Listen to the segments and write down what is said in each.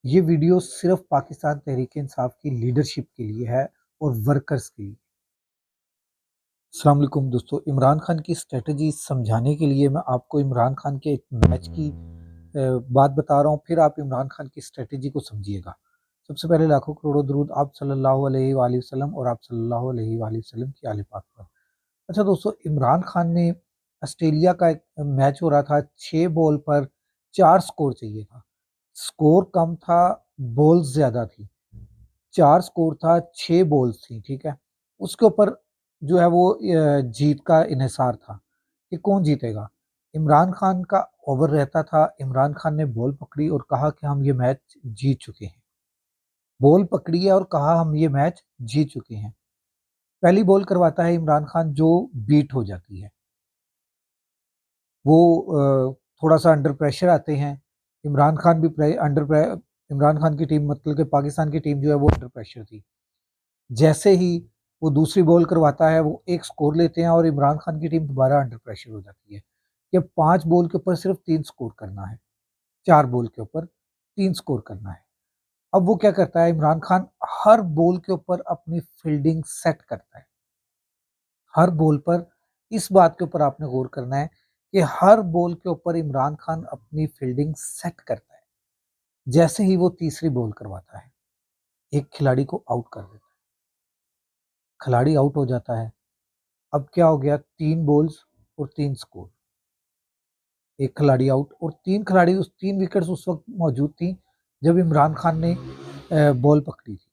ये वीडियो सिर्फ पाकिस्तान तहरीक-ए-इंसाफ की लीडरशिप के लिए है और वर्कर्स के लिए। अस्सलाम वालेकुम दोस्तों, इमरान खान की स्ट्रेटजी समझाने के लिए मैं आपको इमरान खान के एक मैच की बात बता रहा हूँ, फिर आप इमरान खान की स्ट्रेटजी को समझिएगा। सबसे पहले लाखों करोड़ों दुरूद आप सल्लल्लाहु अलैहि वसल्लम और आप सल्लल्लाहु अलैहि वसल्लम की आले पाक पर। अच्छा दोस्तों, इमरान खान ने ऑस्ट्रेलिया का एक मैच हो रहा था, 6 बॉल पर 4 स्कोर चाहिए था। स्कोर कम था, बॉल्स ज़्यादा थी। 4 स्कोर था, 6 बॉल्स थी, ठीक है? उसके ऊपर जो है वो जीत का इन्हिसार था कि कौन जीतेगा। इमरान खान का ओवर रहता था, इमरान खान ने बॉल पकड़ी और कहा कि हम ये मैच जीत चुके हैं। बॉल पकड़ी है और कहा हम ये मैच जीत चुके हैं। पहली बॉल करवाता है इमरान खान जो बीट हो जाती है। वो थोड़ा-सा अंडर प्रेशर आते हैं। इमरान खान भी प्रे अंडर प्रे इमरान खान की टीम मतलब कि पाकिस्तान की टीम जो है वो अंडर प्रेशर थी। जैसे ही वो दूसरी बॉल करवाता है, वो एक स्कोर लेते हैं और इमरान खान की टीम दोबारा अंडर प्रेशर हो जाती है कि अब 5 बॉल के ऊपर सिर्फ 3 स्कोर करना है, 4 बॉल के ऊपर 3 स्कोर करना है। अब वो क्या करता है इमरान खान, हर बॉल के ऊपर अपनी फील्डिंग सेट करता है। हर बॉल पर इस बात के ऊपर आपने गौर करना है कि हर बॉल के ऊपर इमरान खान अपनी फील्डिंग सेट करता है। जैसे ही वो तीसरी बॉल करवाता है, एक खिलाड़ी को आउट कर देता है। खिलाड़ी आउट हो जाता है। अब क्या हो गया, 3 बॉल्स और 3 स्कोर। एक खिलाड़ी आउट और 3 खिलाड़ी, उस 3 विकेट्स उस वक़्त मौजूद थी जब इमरान खान ने बॉल पकड़ी थी।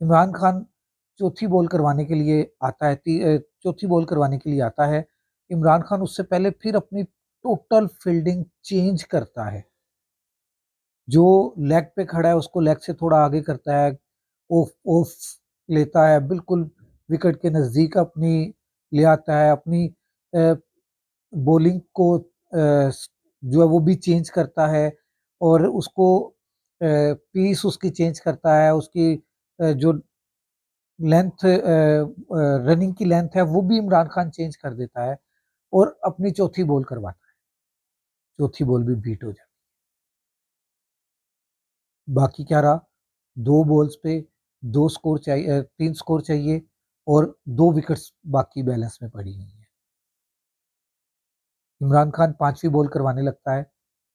इमरान खान चौथी बॉल करवाने के लिए आता है, चौथी बॉल करवाने के लिए आता है। इमरान खान उससे पहले फिर अपनी टोटल फील्डिंग चेंज करता है। जो लेग पे खड़ा है उसको लेग से थोड़ा आगे करता है, ऑफ ऑफ लेता है, बिल्कुल विकेट के नज़दीक अपनी ले आता है, अपनी अ, बॉलिंग को जो है वो भी चेंज करता है और उसको पीस उसकी चेंज करता है, उसकी जो लेंथ रनिंग की लेंथ है वो भी इमरान खान चेंज कर देता है और अपनी चौथी बॉल करवाता है। चौथी बॉल भी बीट हो जाती है। बाकी क्या रहा, 2 बॉल्स पे 2 स्कोर चाहिए, 3 स्कोर चाहिए और 2 विकेट्स बाकी बैलेंस में पड़ी हुई हैं। इमरान खान 5वीं बॉल करवाने लगता है,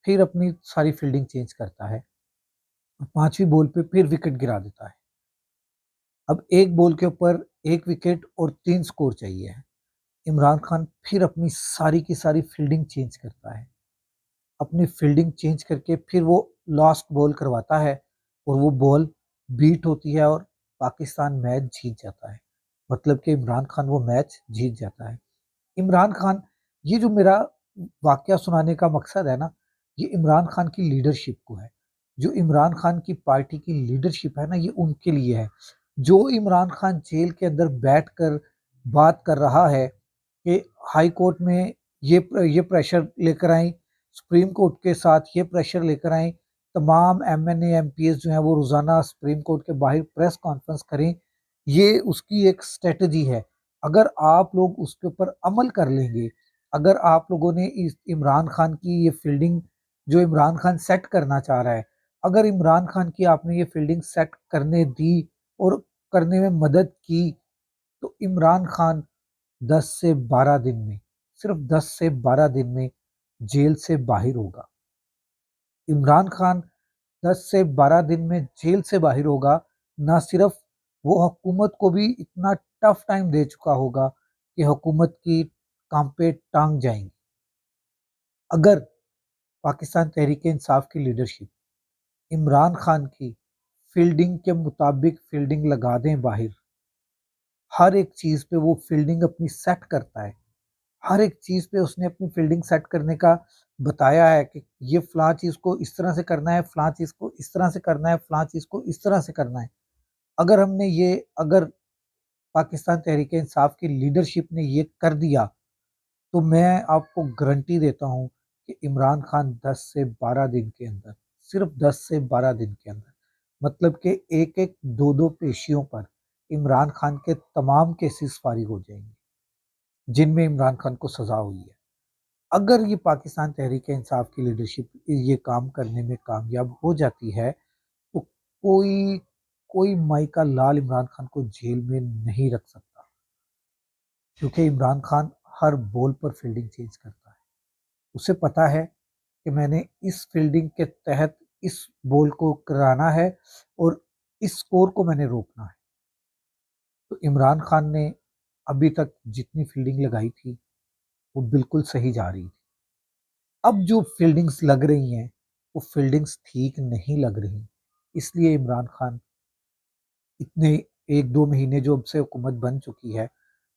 फिर अपनी सारी फील्डिंग चेंज करता है। 5वीं बॉल पे फिर विकेट गिरा देता है। अब 1 बॉल के ऊपर 1 विकेट और 3 स्कोर चाहिए है। इमरान खान फिर अपनी सारी की सारी फील्डिंग चेंज करता है। अपनी फील्डिंग चेंज करके फिर वो लास्ट बॉल करवाता है और वो बॉल बीट होती है और पाकिस्तान मैच जीत जाता है। मतलब कि इमरान खान वो मैच जीत जाता है। इमरान खान, ये जो मेरा वाकया सुनाने का मकसद है ना, ये इमरान खान की लीडरशिप को है। जो इमरान खान की पार्टी की लीडरशिप है ना, ये उनके लिए है। जो इमरान खान जेल के अंदर बैठकर बात कर रहा है कि हाई कोर्ट में ये प्रेशर लेकर आएँ, सुप्रीम कोर्ट के साथ ये प्रेशर लेकर आएँ, तमाम एमएनए, एमपीएस जो हैं वो रोज़ाना सुप्रीम कोर्ट के बाहर प्रेस कॉन्फ्रेंस करें। ये उसकी एक स्ट्रैटेजी है। अगर आप लोग उसके ऊपर अमल कर लेंगे, अगर आप लोगों ने इस इमरान खान की ये फील्डिंग जो इमरान खान सेट करना चाह रहा है, अगर इमरान खान की आपने ये फील्डिंग सेट करने दी और करने में मदद की, तो इमरान खान 10 से 12 दिन में, सिर्फ 10 से 12 दिन में जेल से बाहर होगा। इमरान खान 10 से 12 दिन में जेल से बाहर होगा। ना सिर्फ वो हुकूमत को भी इतना टफ टाइम दे चुका होगा कि हुकूमत की काम पे टांग जाएंगी। अगर पाकिस्तान तहरीक इंसाफ की लीडरशिप इमरान खान की फील्डिंग के मुताबिक फील्डिंग लगा दें बाहर, हर एक चीज़ पे वो फील्डिंग अपनी सेट करता है। हर एक चीज़ पे उसने अपनी फील्डिंग सेट करने का बताया है कि ये फ़लाँ चीज़ को इस तरह से करना है, फ़लाँ चीज़ को इस तरह से करना है, फ़लाँ चीज़ को इस तरह से करना है। अगर पाकिस्तान तहरीक-ए-इंसाफ की लीडरशिप ने ये कर दिया, तो मैं आपको गारंटी देता हूँ कि इमरान खान 10 से 12 दिन के अंदर, सिर्फ 10 से 12 दिन के अंदर, मतलब कि एक-एक, 2-2 पेशियों पर इमरान खान के तमाम केसेस फ़ारिग हो जाएँगे, जिनमें इमरान खान को सज़ा हुई है। अगर ये पाकिस्तान तहरीक इंसाफ की लीडरशिप ये काम करने में कामयाब हो जाती है, कोई कोई माई का लाल इमरान खान को जेल में नहीं रख सकता, क्योंकि इमरान खान हर बॉल पर फील्डिंग चेंज करता है। उसे पता है कि मैंने इस फील्डिंग के तहत इस बॉल को कराना है और इस स्कोर को मैंने रोकना है। तो इमरान खान ने अभी तक जितनी फील्डिंग लगाई थी वो बिल्कुल सही जा रही थी। अब जो फील्डिंग्स लग रही हैं वो फील्डिंग्स ठीक नहीं लग रही, इसलिए इमरान खान इतने 1-2 महीने जो अब से हुकूमत बन चुकी है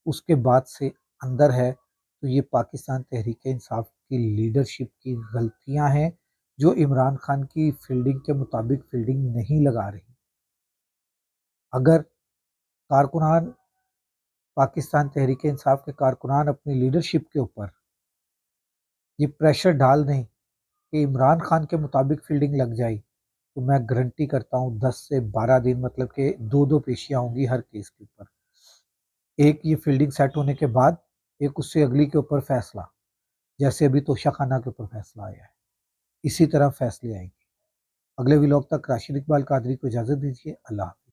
उसके बाद से अंदर है। तो ये पाकिस्तान तहरीक इंसाफ की लीडरशिप की गलतियां हैं जो इमरान खान की फील्डिंग के मुताबिक फील्डिंग नहीं लगा रही। अगर कारकुनान पाकिस्तान तहरीक इंसाफ के कारकुनान अपनी लीडरशिप के ऊपर ये प्रेशर डाल दें कि इमरान खान के मुताबिक फील्डिंग लग जाए, तो मैं गारंटी करता हूँ 10 से 12 दिन, मतलब कि 2-2 पेशियां होंगी हर केस के ऊपर। एक ये फील्डिंग सेट होने के बाद एक उससे अगली के ऊपर फैसला, जैसे अभी तोशा खाना के ऊपर फैसला आया है, इसी तरह फैसले आएंगे। अगले व्लॉग तक राशिद इकबाल कादरी को इजाज़त दीजिए। अल्लाह हाफ़िज़।